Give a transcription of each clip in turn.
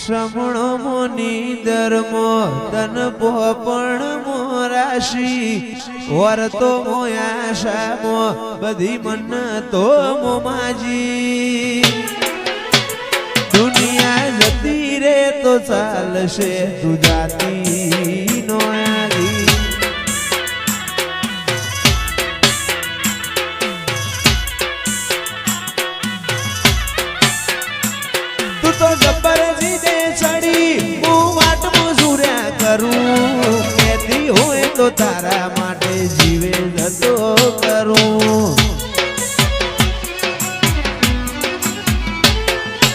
શ્રમણો મુનિ ધર્મો તન પોપણ મોરાશી વર્તો મોયાશામો બધી મન તો મોમાજી દુનિયા જતી રે તો ચાલશે તું જાતી નો આજી તું તો જબ્બર જીને ચડી હું વાટ મજૂર્યા કરું કહેતી હોય તો તારા માટે જીવે જતો કરું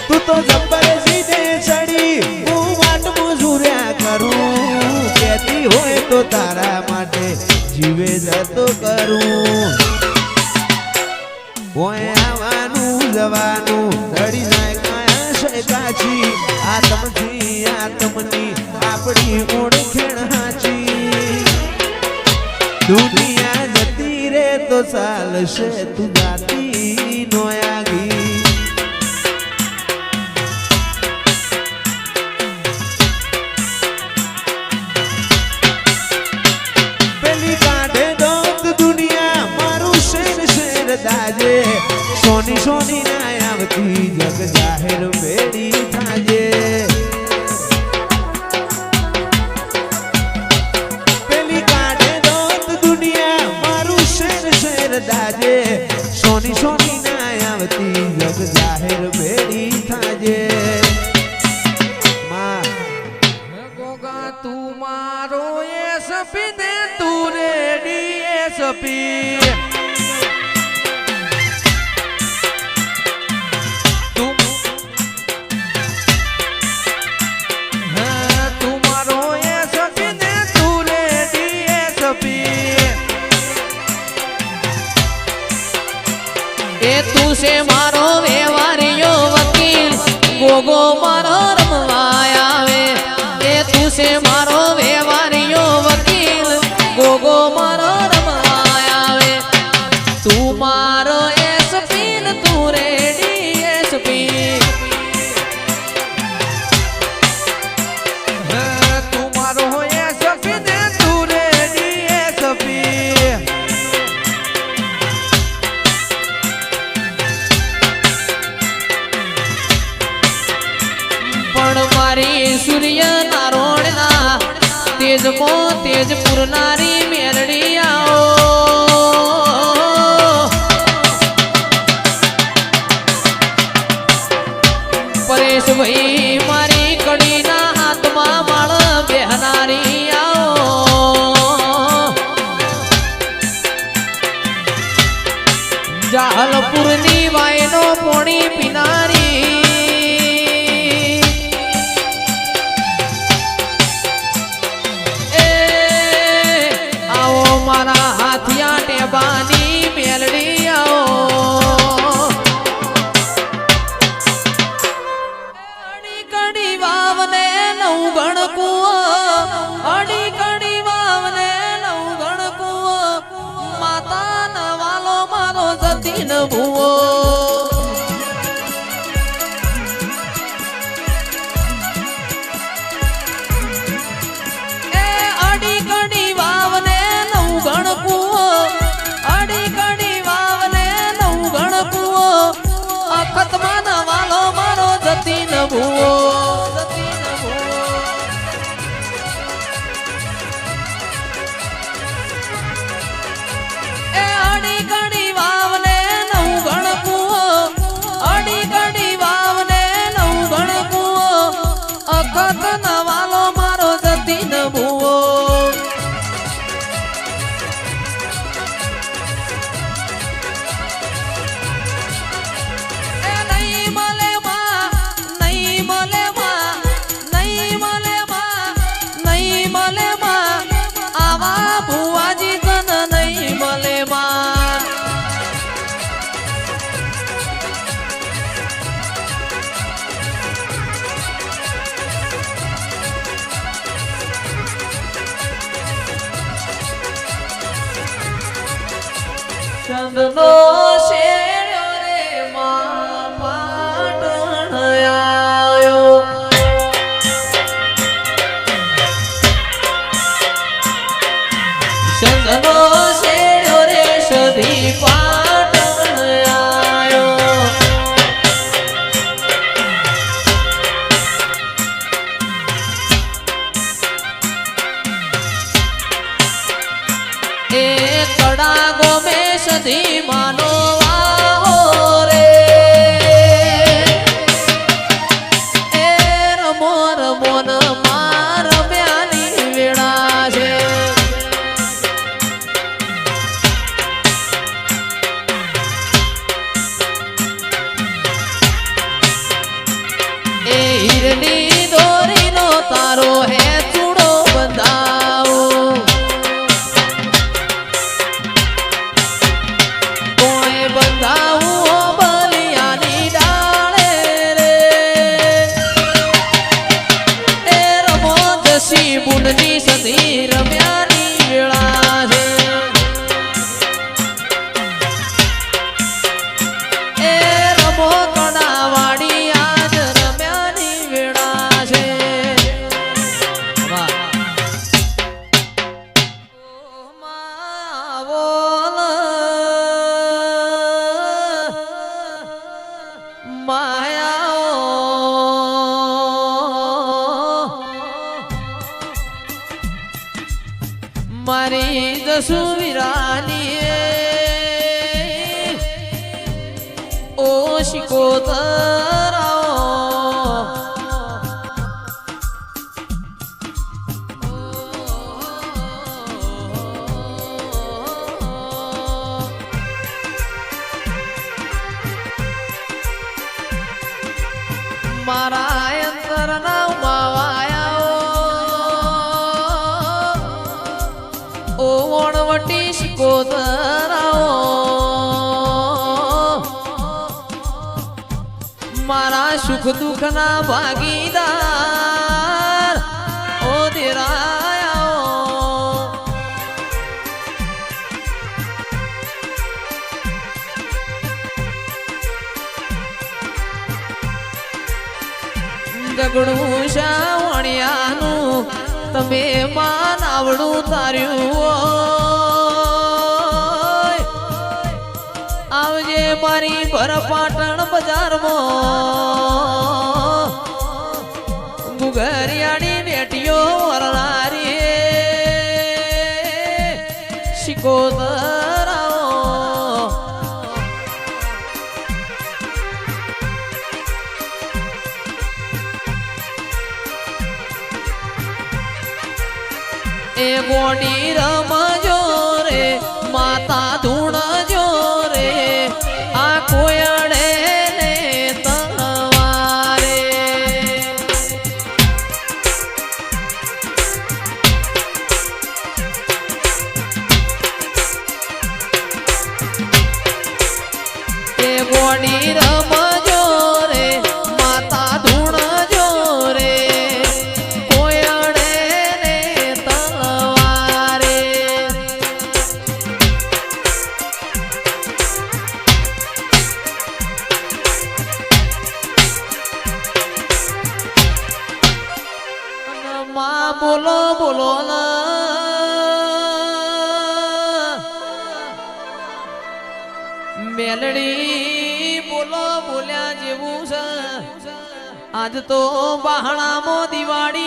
તું તો જબ્બર જીને ચડી હું વાટ મજૂર્યા કરું કહેતી હોય તો તારા માટે જીવે જતો કરું હોય આવવાનું જવાનું ધડી જાય કાચી આત્મથી આત્મની આપણી ઓળખેણ હાચી દુનિયા જતી રે તો ચાલશે તું જાતી નો આગી પેલી કાઢે દોત દુનિયા મારું શેર શેર દાજે સોની સોની ના આવતી જગ જાહેર બેડી થાજે પેલી કાઢે દોત દુનિયા મારું શેર શેર દાજે સોની સોની ના આવતી જગ જાહેર બેડી થાજે માં ગોગા તું મારો એ સપી ને તું રેડી એ સપી તું છે મારો વ્યવહારિયો વકીલ ગોગો મારો રમવા આવે એ તું છે મારો વ્યવહારિયો વકીલ ગોગો મારો રમવા આવે તું મારો એસપી ને તું રેડી એસપી તું મારો એસપી ને તું રેડી એસપી મારી સૂર્ય નારોણના તેજમો તેજ પુરનારી મેરડી આવો પરેશ ભાઈ મારી કડીના હાથમાં માળ બેહનારી આવો જાહલપુરની વાયનો પોણી પીનારી મારા હાથિયા ટેબાની મેલડી આવો અડી કડી વાવને નવ ગણ કુવો અડી કડી વાવને નવ ગણ કુવો માતા ન વાલો મારો જતી ન ભૂવો અખતમાં ન વાલો મારો જતી ન ભૂવો એ અડી કડી વાવને નવ ગણ કુવો અડી કડી વાવને નવ ગણ કુવો અખત ન વાલો મારો જતી ન ભૂવો રમોન માર બ્યાની વેળા છે એ હીરની દોરીનો તારો હે ચૂડો બંધાવો કોઈ બંધાવું બલિયાની ડાળે રે એ રમો જસી બુનની સધી રમ્યાની વેળા છે એ રમો કડાવાડી આજ રમ્યાની વેળા છે વાહ મારી જસુવીરાની ઓ શિકોતરાઓ મારા અંતરના માવાયા ઓ વણવટી શિકોતરાઓ મારા સુખ દુઃખના ભાગીદાર ઓ દેરાયાઓ ગગડું શાવણિયાનું તમે માન આવડું તાર્યું હોય આવજે મારી ભરપાટણ બજારમાં ગુગરિયાની બેટીઓ વરનારી શિકોતરાઓ એ ગોડી રમજો રે માતા ધૂણજો રે આ કોયડે ને તવારે એ ગોડી રમજો રે માતા ધૂણજો રે કોયડે ને તલવારે માં બોલો બોલો ના મેલડી બોલો બોલ્યા જેવું છે આજ તો બહાણામાં દિવાળી